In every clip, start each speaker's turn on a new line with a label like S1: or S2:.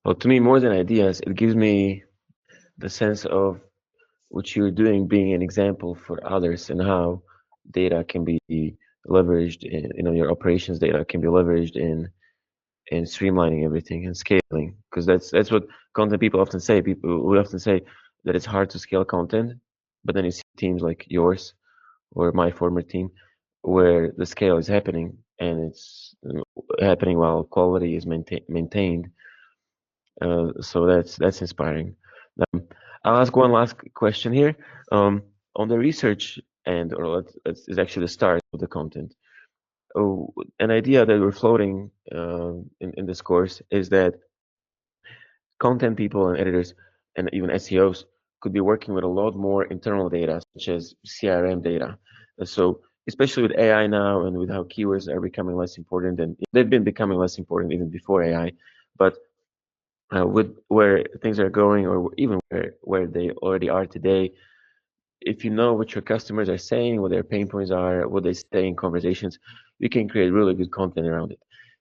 S1: Well, to me, more than ideas, it gives me the sense of what you're doing being an example for others and how data can be leveraged in, your operations data can be leveraged in streamlining everything and scaling. Because that's what content people often say. People we often say that it's hard to scale content, but then you see teams like yours or my former team where the scale is happening and it's happening while quality is maintained. So that's inspiring. Um, I'll ask one last question here. On the research end, or is actually the start of the content. Oh, an idea that we're floating in this course is that content people and editors and even SEOs could be working with a lot more internal data, such as CRM data. So especially with AI now and with how keywords are becoming less important, and they've been becoming less important even before AI, but with where things are going, or even where they already are today, if you know what your customers are saying, what their pain points are, what they say in conversations, you can create really good content around it.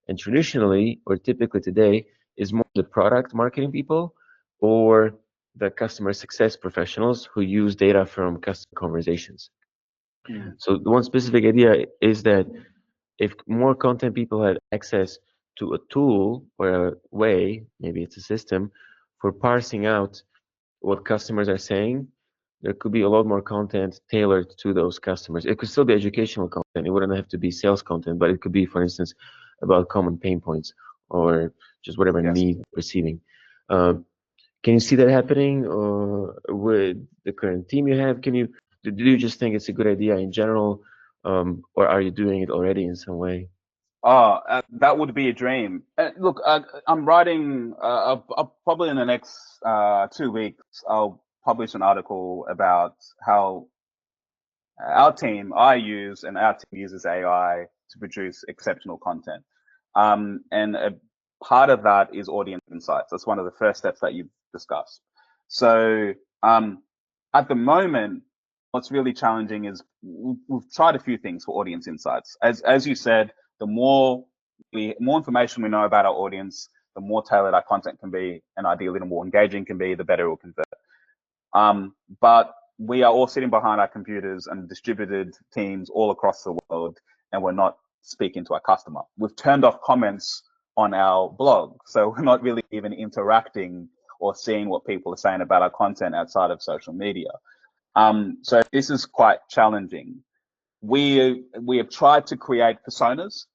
S1: And traditionally, or typically today, is more the product marketing people or the customer success professionals who use data from customer conversations.
S2: Mm.
S1: So the one specific idea is that if more content people had access to a tool or a way, maybe it's a system, for parsing out what customers are saying, there could be a lot more content tailored to those customers. It could still be educational content. It wouldn't have to be sales content, but it could be, for instance, about common pain points or just whatever
S2: Yes.
S1: need perceiving. Um, can you see that happening with the current team you have? Do you just think it's a good idea in general, or are you doing it already in some way?
S2: Oh, that would be a dream. Look, I'm writing, probably in the next 2 weeks, I'll publish an article about how our team, I use, and our team uses AI to produce exceptional content. And a part of that is audience insights. That's one of the first steps that you've discussed. So, at the moment, what's really challenging is we've tried a few things for audience insights. As you said, the more information we know about our audience, the more tailored our content can be, and ideally, the more engaging can be, the better it will convert. But we are all sitting behind our computers and distributed teams all across the world, and we're not speaking to our customer. We've turned off comments on our blog, so we're not really even interacting or seeing what people are saying about our content outside of social media. So this is quite challenging. We have tried to create personas.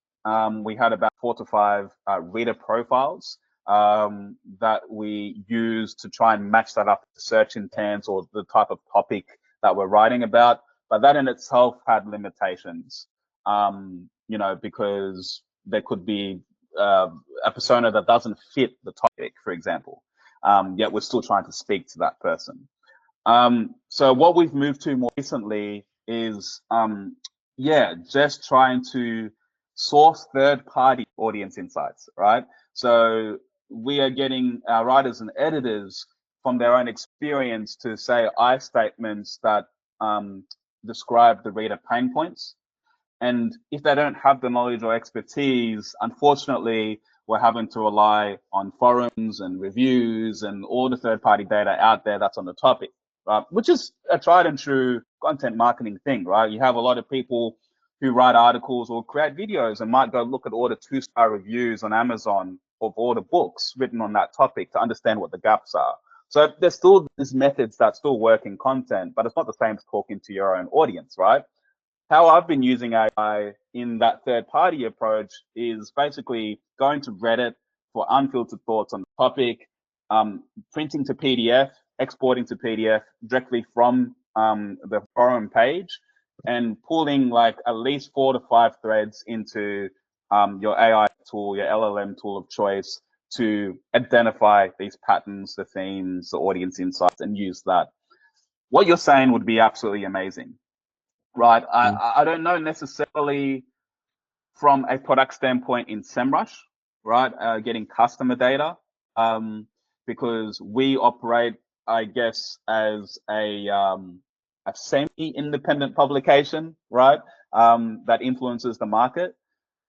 S2: We had about 4 to 5 reader profiles that we use to try and match that up to search intents or the type of topic that we're writing about. But that in itself had limitations, because there could be a persona that doesn't fit the topic, for example. Yet we're still trying to speak to that person. So what we've moved to more recently is, just trying to source third-party audience insights, right? So we are getting our writers and editors from their own experience to say I statements that describe the reader pain points. And if they don't have the knowledge or expertise, unfortunately, we're having to rely on forums and reviews and all the third-party data out there that's on the topic, right? Which is a tried and true content marketing thing, right? You have a lot of people who write articles or create videos and might go look at all the 2-star reviews on Amazon of all the books written on that topic to understand what the gaps are. So there's still these methods that still work in content, but it's not the same as talking to your own audience, right? How I've been using AI in that third party approach is basically going to Reddit for unfiltered thoughts on the topic, printing to PDF, exporting to PDF directly from the forum page, and pulling like at least 4 to 5 threads into your AI tool, your LLM tool of choice, to identify these patterns, the themes, the audience insights, and use that. What you're saying would be absolutely amazing. Right.
S1: Mm.
S2: I don't know necessarily from a product standpoint in Semrush, right? Getting customer data, because we operate, I guess, as a semi-independent publication, right? That influences the market.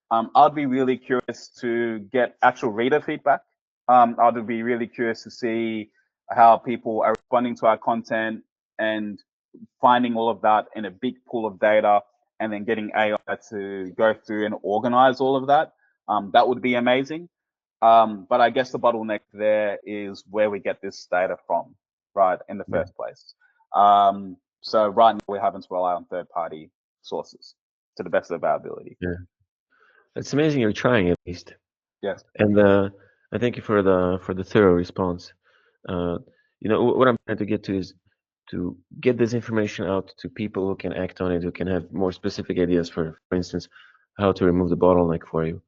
S2: I'd be really curious to get actual reader feedback I'd be really curious to see how people are responding to our content and finding all of that in a big pool of data and then getting AI to go through and organize all of that. That would be amazing. But I guess the bottleneck there is where we get this data from, right, in the
S1: Yeah,
S2: first place. So right now we're having to rely on third-party sources to the best of our ability.
S1: yeah. It's amazing you're trying at least.
S2: Yes,
S1: And I thank you for the thorough response. Uh, what I'm trying to get to is to get this information out to people who can act on it, who can have more specific ideas for instance, how to remove the bottleneck for you.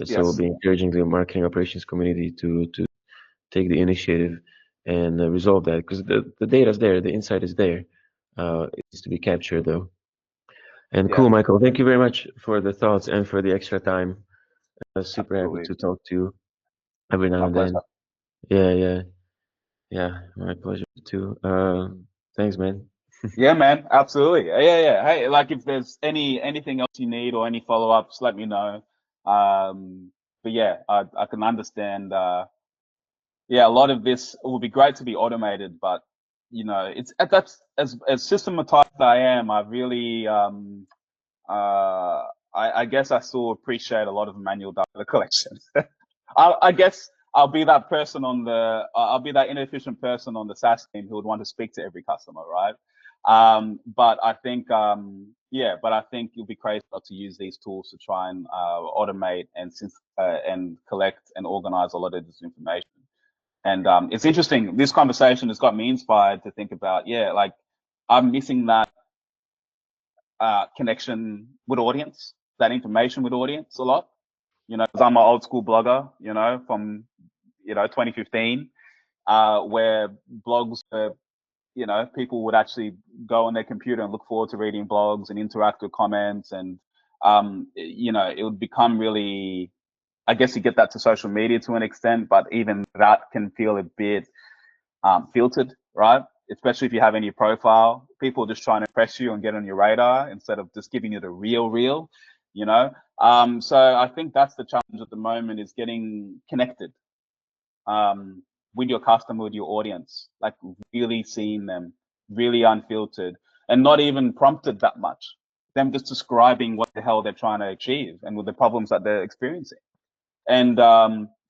S1: So we'll
S2: yes,
S1: be encouraging the marketing operations community to take the initiative and resolve that because the data is there, the insight is there. It needs to be captured though. And
S2: yeah,
S1: cool, Michael. Thank you very much for the thoughts and for the extra time. I was super happy
S2: absolutely.
S1: to talk to you every now
S2: My
S1: and
S2: pleasure.
S1: then. Yeah, yeah, yeah. My pleasure too. Thanks, man.
S2: Yeah, man, absolutely. Yeah, yeah. Hey, like if there's anything else you need or any follow-ups, let me know. But yeah, I can understand. Yeah, a lot of this would be great to be automated, but it's that's as systematized as I am. I really uh, I guess I still appreciate a lot of manual data collection. I guess I'll be that person on the I'll be that inefficient person on the SaaS team who would want to speak to every customer, right? But I think yeah, but I think you'll be crazy not to use these tools to try and automate and collect and organize a lot of this information. And it's interesting. This conversation has got me inspired to think about, yeah, like I'm missing that connection with audience, that information with audience a lot. Because I'm an old school blogger, from 2015, where blogs, people would actually go on their computer and look forward to reading blogs and interact with comments, and it would become really. I guess you get that to social media to an extent, but even that can feel a bit filtered, right? Especially if you have any profile, people are just trying to impress you and get on your radar instead of just giving you the real, you know? So I think that's the challenge at the moment is getting connected with your customer, with your audience, like really seeing them, really unfiltered and not even prompted that much. Them just describing what the hell they're trying to achieve and with the problems that they're experiencing. And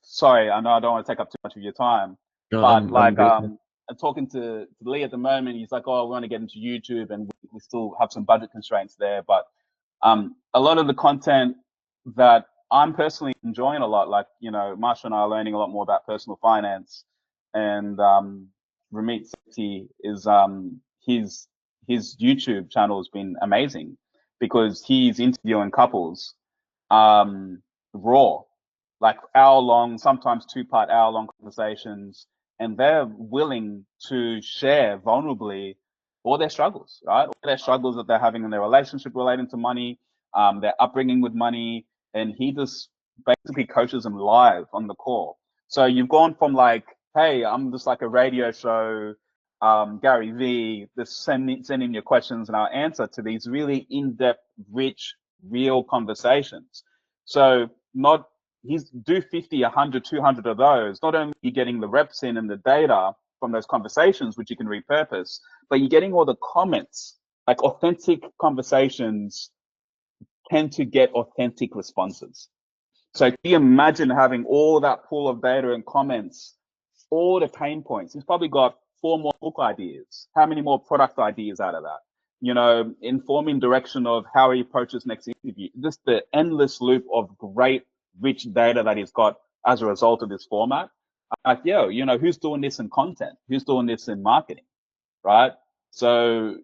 S2: sorry, I know I don't want to take up too much of your time,
S1: No,
S2: but
S1: I'm
S2: like
S1: good.
S2: I'm talking to Lee at the moment. He's like, "Oh, we want to get into YouTube, and we still have some budget constraints there." But a lot of the content that I'm personally enjoying a lot, like Marsha and I are learning a lot more about personal finance, and Ramit Sethi is his YouTube channel has been amazing because he's interviewing couples um, raw, like hour long, sometimes 2-part hour long conversations, and they're willing to share vulnerably all their struggles, right? All their struggles that they're having in their relationship relating to money, their upbringing with money, and he just basically coaches them live on the call. So you've gone from like, hey, I'm just like a radio show, Gary V, just sending your questions and I'll answer to these really in-depth, rich, real conversations. So not he's do 50, 100, 200 of those. Not only are you getting the reps in and the data from those conversations, which you can repurpose, but you're getting all the comments. Like authentic conversations tend to get authentic responses. So can you imagine having all that pool of data and comments, all the pain points? He's probably got 4 more book ideas. How many more product ideas out of that? Informing direction of how he approaches next interview. Just the endless loop of great, rich data that he's got as a result of this format. Like, who's doing this in content? Who's doing this in marketing? Right? So,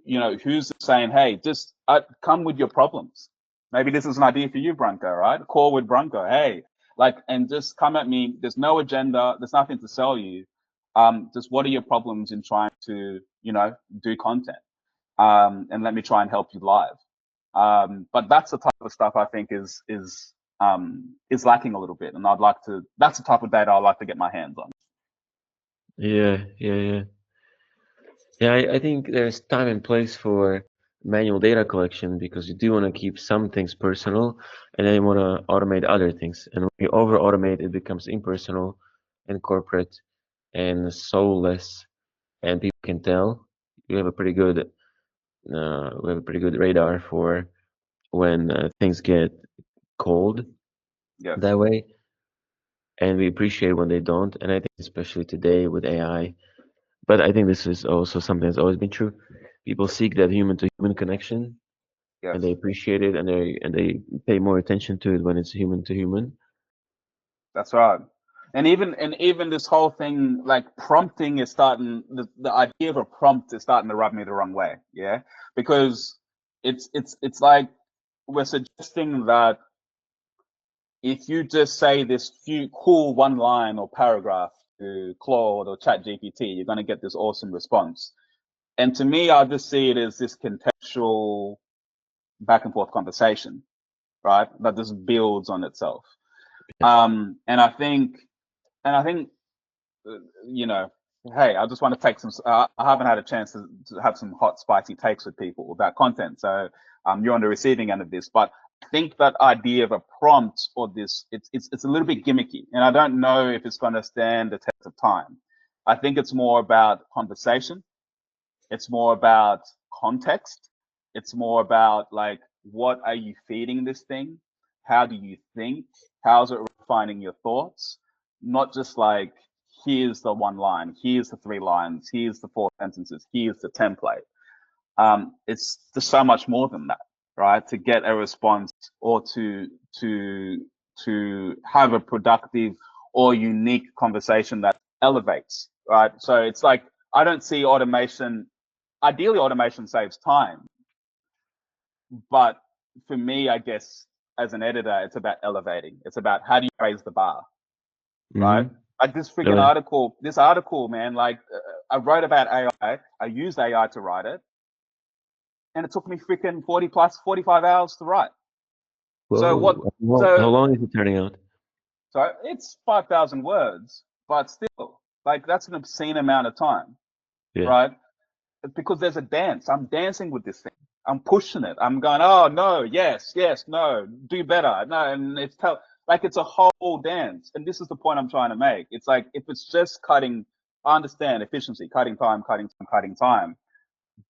S2: who's saying, hey, just come with your problems. Maybe this is an idea for you, Branko, right? Call with Branko. Hey, and just come at me. There's no agenda. There's nothing to sell you. Just what are your problems in trying to, do content? And let me try and help you live. But that's the type of stuff I think is lacking a little bit. And that's the type of data I'd like to get my hands on.
S1: Yeah, yeah, yeah. Yeah, I think there's time and place for manual data collection because you do want to keep some things personal and then you want to automate other things. And when you over automate, it becomes impersonal and corporate and soulless, and people can tell. We have a pretty good radar for when things get cold
S2: Yes.
S1: that way, and we appreciate when they don't. And I think especially today with AI, but I think this is also something that's always been true. People seek that human to human connection, and they
S2: Yes.
S1: appreciate it, and they pay more attention to it when it's human to human.
S2: That's right. And even this whole thing, like prompting is starting, the idea of a prompt is starting to rub me the wrong way. Yeah. Because it's like we're suggesting that if you just say this few cool one line or paragraph to Claude or Chat GPT, you're gonna get this awesome response. And to me, I just see it as this contextual back and forth conversation, right? That just builds on itself.
S1: Yeah.
S2: And I think you know, hey, I just want to take some. I haven't had a chance to have some hot, spicy takes with people about content. So you're on the receiving end of this, but I think that idea of a prompt or this, it's a little bit gimmicky, and I don't know if it's going to stand the test of time. I think it's more about conversation. It's more about context. It's more about like, what are you feeding this thing? How do you think? How's it refining your thoughts? Not just like, here's the one line, here's the three lines, here's the four sentences, here's the template. It's just so much more than that, right? To get a response or to to have a productive or unique conversation that elevates, right? So it's like, I don't see automation. Ideally, automation saves time, but for me, I guess as an editor, it's about elevating. It's about, how do you raise the bar, right?
S1: Mm-hmm.
S2: Like this
S1: Oh,
S2: freaking
S1: yeah.
S2: article, man. Like I wrote about AI. I used AI to write it, and it took me freaking 45 hours to write. So what?
S1: Whoa. How
S2: So
S1: long is it turning out?
S2: so it's 5,000 words, but still, like that's an obscene amount of time,
S1: Yeah.
S2: right? Because there's a dance. I'm dancing with this thing. I'm pushing it. I'm going, oh no, yes, yes, no, do better, no, and like it's a whole dance. And this is the point I'm trying to make. It's like, if it's just cutting, I understand efficiency, cutting time, cutting time,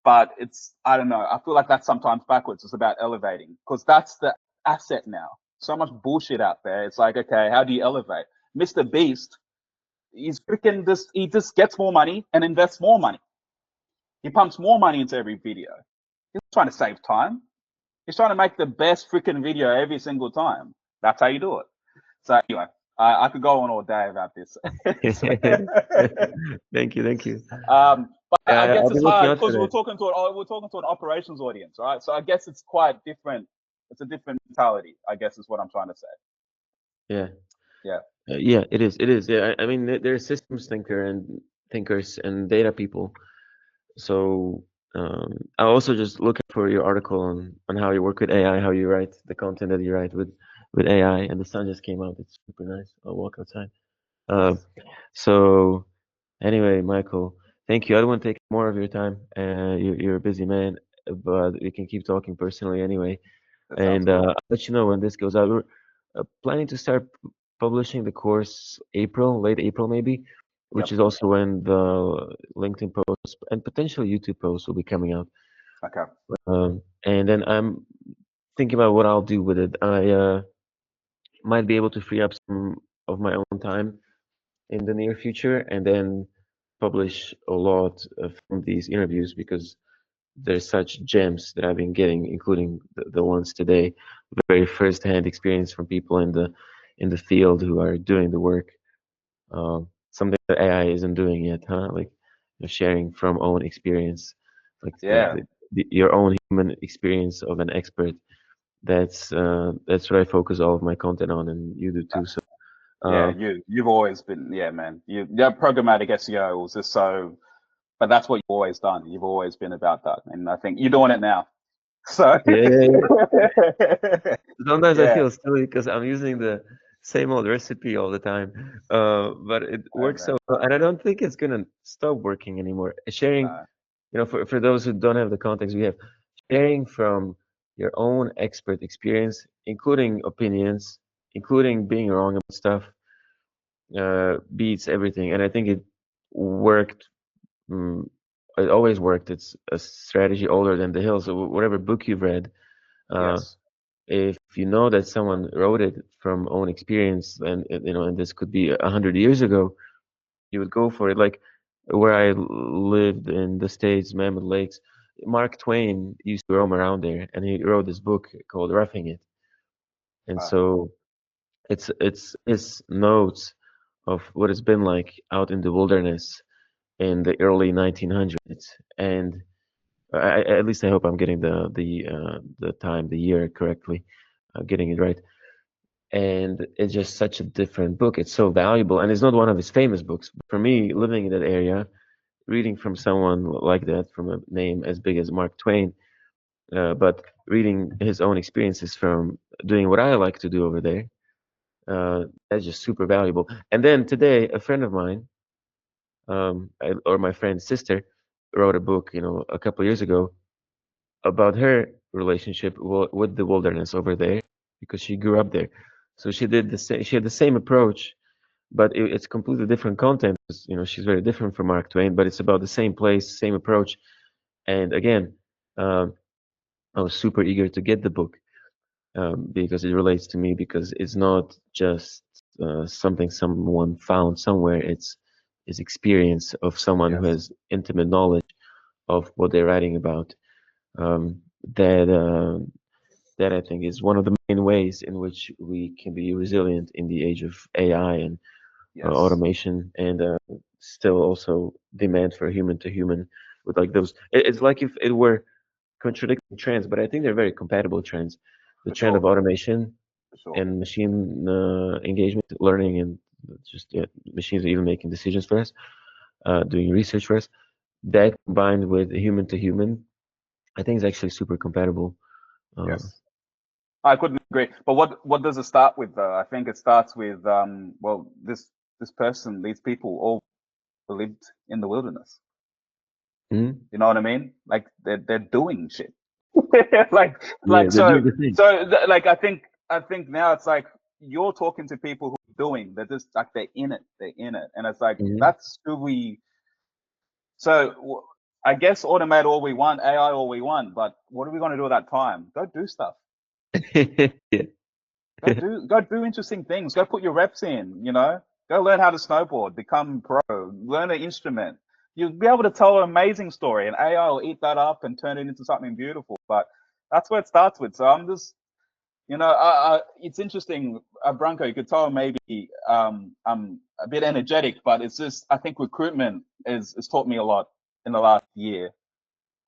S2: but it's, I don't know. I feel like that's sometimes backwards. It's about elevating, because that's the asset now. So much bullshit out there. It's like, okay, how do you elevate? Mr. Beast, he just gets more money and invests more money. He pumps more money into every video. He's trying to save time. He's trying to make the best freaking video every single time. That's how you do it. So anyway, I could go on all day about this.
S1: Thank you, thank you.
S2: But I
S1: Yeah,
S2: guess
S1: I'll
S2: it's
S1: be looking
S2: hard
S1: out for
S2: because
S1: that.
S2: we're talking to an operations audience, right? So I guess it's quite different. It's a different mentality, I guess, is what I'm trying to say.
S1: Yeah.
S2: Yeah.
S1: Yeah, it is. It is. Yeah, I mean, there's systems thinkers and data people. So I also just looking for your article on how you work with AI, how you write the content that you write with AI, and the sun just came out. It's super nice. I'll walk outside. Uh,
S2: Nice.
S1: so anyway, Michael, thank you. I don't want to take more of your time. You're a busy man, but we can keep talking personally anyway.
S2: That sounds
S1: And
S2: good.
S1: I'll let you know when this goes out. We're planning to start publishing the course late April maybe, which
S2: Yep.
S1: is also when the LinkedIn posts and potentially YouTube posts will be coming out.
S2: Okay.
S1: And then I'm thinking about what I'll do with it. I might be able to free up some of my own time in the near future and then publish a lot from these interviews because there's such gems that I've been getting, including the ones today, very first-hand experience from people in the field who are doing the work. Something that AI isn't doing yet, huh? Like sharing from own experience, like
S2: Yeah.
S1: your own human experience of an expert. That's what I focus all of my content on, and you do too. So,
S2: Yeah.
S1: uh,
S2: You've always been, yeah, man. Yeah, programmatic SEO was just so, but that's what you've always done. You've always been about that, and I think you're doing it now. So
S1: yeah, yeah, yeah. Sometimes I
S2: yeah,
S1: feel silly because I'm using the same old recipe all the time, but it
S2: oh,
S1: works so
S2: man,
S1: well, and I don't think it's gonna stop working anymore. Sharing,
S2: no,
S1: for those who don't have the context we have, sharing from your own expert experience, including opinions, including being wrong about stuff, beats everything, and I think it worked. Mm, it always worked. It's a strategy older than the hill. So whatever book you've read, uh,
S2: Yes.
S1: if you know that someone wrote it from own experience, and and this could be 100 years ago, you would go for it. Like where I lived in the States, Mammoth Lakes, Mark Twain used to roam around there, and he wrote this book called Roughing It. And
S2: Right.
S1: so it's his notes of what it's been like out in the wilderness in the early 1900s. And at least I hope I'm getting the time, the year correctly, getting it right. And it's just such a different book. It's so valuable, and it's not one of his famous books. For me, living in that area, reading from someone like that, from a name as big as Mark Twain, but reading his own experiences from doing what I like to do over there, that's just super valuable. And then today, a friend of mine, or my friend's sister, wrote a book, a couple years ago about her relationship with the wilderness over there because she grew up there. So she did the same. She had the same approach, but it's completely different content. She's very different from Mark Twain, but it's about the same place, same approach. And again, um, I was super eager to get the book because it relates to me because it's not just something someone found somewhere. It's experience of someone who
S2: Yes.
S1: has intimate knowledge of what they're writing about. Um, that that I think is one of the main ways in which we can be resilient in the age of AI and
S2: Yes.
S1: automation, and still also demand for human to human with like those. It's like if it were contradicting trends, but I think they're very compatible trends. The
S2: For
S1: trend of
S2: sure.
S1: automation
S2: For sure.
S1: and machine engagement, learning, and just machines are even making decisions for us, doing research for us. That combined with human to human, I think is actually super compatible. Uh,
S2: Yes. I couldn't agree. But what does it start with though? I think it starts with well, this person, these people all lived in the wilderness.
S1: mhm.
S2: You know what I mean? Like they're doing shit. like
S1: Yeah, they're
S2: so
S1: doing the thing.
S2: like I think now it's like you're talking to people who are doing. They're just like they're in it. They're in it, and it's like
S1: Hmm.
S2: that's who we. So I guess automate all we want, AI all we want, but what are we going to do at that time? Go do stuff.
S1: Yeah.
S2: Go do interesting things. Go put your reps in, Go learn how to snowboard, become pro, learn an instrument. You'll be able to tell an amazing story, and AI will eat that up and turn it into something beautiful. But that's where it starts with. So I'm just, it's interesting, Branko. You could tell maybe I'm a bit energetic, but it's just I think recruitment has taught me a lot in the last year,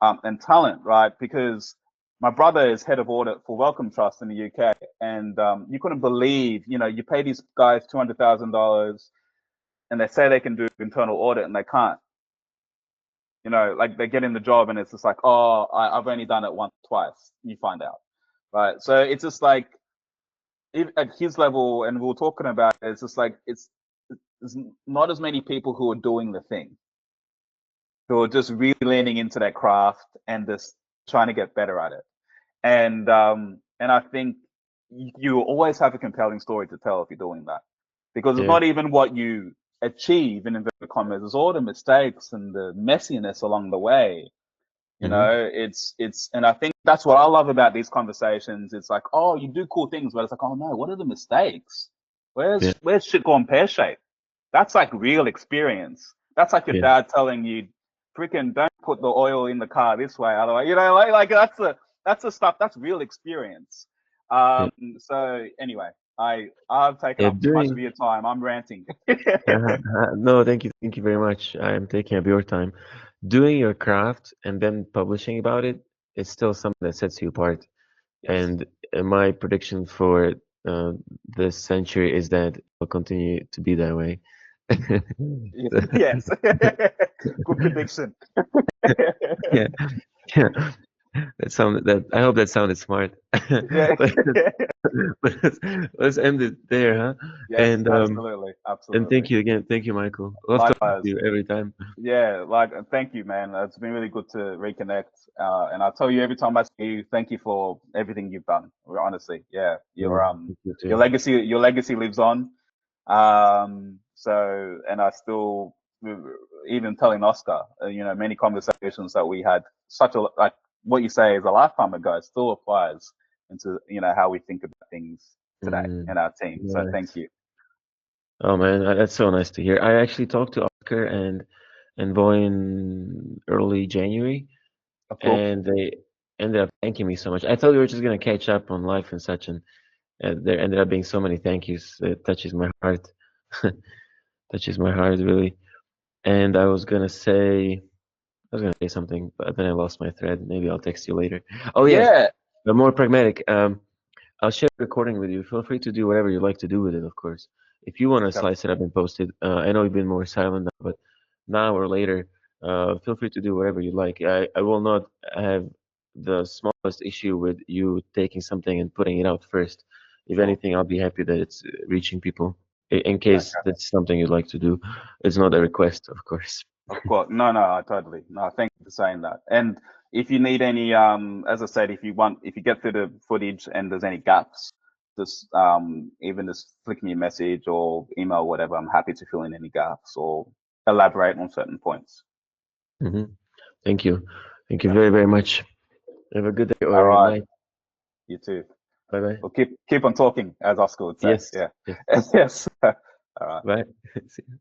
S2: and talent, right? Because my brother is head of audit for Welcome Trust in the UK, and you couldn't believe, you pay these guys $200,000, and they say they can do internal audit, and they can't. Like they get in the job, and it's just like, oh, I've only done it once, twice. You find out, right? So it's just like, if, at his level, and we were talking about it, it's just like there's not as many people who are doing the thing, who are just really leaning into their craft and just trying to get better at it. And I think you always have a compelling story to tell if you're doing that, because it's
S1: Yeah.
S2: not even what you achieve in inverted commas; it's all the mistakes and the messiness along the way.
S1: Hmm.
S2: And I think that's what I love about these conversations. It's like, oh, you do cool things, but it's like, oh no, what are the mistakes?
S1: Yeah.
S2: Where's shit gone pear shaped? That's like real experience. That's like your
S1: Yeah.
S2: dad telling you, freaking don't put the oil in the car this way, otherwise, like that's the stuff. That's real experience.
S1: Yeah.
S2: So anyway, I've taken
S1: Yeah.
S2: up too much of
S1: Doing.
S2: your time. I'm ranting.
S1: No, thank you very much. I am taking up your time. Doing your craft and then publishing about it is still something that sets you apart.
S2: Yes.
S1: And my prediction for uh, this century is that it will continue to be that way.
S2: Yes. Good prediction.
S1: Yeah, yeah. That I hope that sounded smart.
S2: Yeah.
S1: But, let's end it there, huh?
S2: Yes,
S1: And
S2: absolutely, absolutely.
S1: thank you again. Thank you, Michael. Love talking to
S2: Likewise.
S1: you every time.
S2: Yeah, thank you, man. It's been really good to reconnect. And I'll tell you every time I see you, thank you for everything you've done. Honestly, yeah,
S1: Yeah, thank you
S2: your
S1: too.
S2: legacy lives on. So, and I still, even telling Oscar, you know, many conversations that we had, such a like what you say is a lifetime ago, it still applies into, you know, how we think about things today
S1: Mm,
S2: in our team. So thank
S1: nice.
S2: you.
S1: Oh man, that's so nice to hear. I actually talked to Oscar and Boy in early January,
S2: Of course.
S1: and they ended up thanking me so much. I thought we were just gonna catch up on life and such, and there ended up being so many thank yous. It touches my heart. Touches my heart really. And I was gonna say something, but then I lost my thread. Maybe I'll text you later. Oh yeah,
S2: Yeah.
S1: but more pragmatic. I'll share the recording with you. Feel free to do whatever you like to do with it, of course. If you want to
S2: That's
S1: slice it up and post it, I know you've been more silent now, but now or later, feel free to do whatever you like. I will not have the smallest issue with you taking something and putting it out first. If
S2: sure.
S1: anything, I'll be happy that it's reaching people. In case
S2: Okay.
S1: that's something you'd like to do, it's not a request, of course.
S2: Of course. No, no, I totally. No, thank you for saying that. And if you need any, as I said, if you get through the footage and there's any gaps, just even just flick me a message or email, whatever. I'm happy to fill in any gaps or elaborate on certain points.
S1: Hmm. Thank you. Thank you
S2: Yeah.
S1: very, very much. Have a good day
S2: All
S1: or
S2: right.
S1: night.
S2: You too.
S1: Bye bye.
S2: Well, keep on talking, as Oscar would say.
S1: Yes.
S2: Yeah.
S1: Yes.
S2: Yes. All right.
S1: Bye. See you.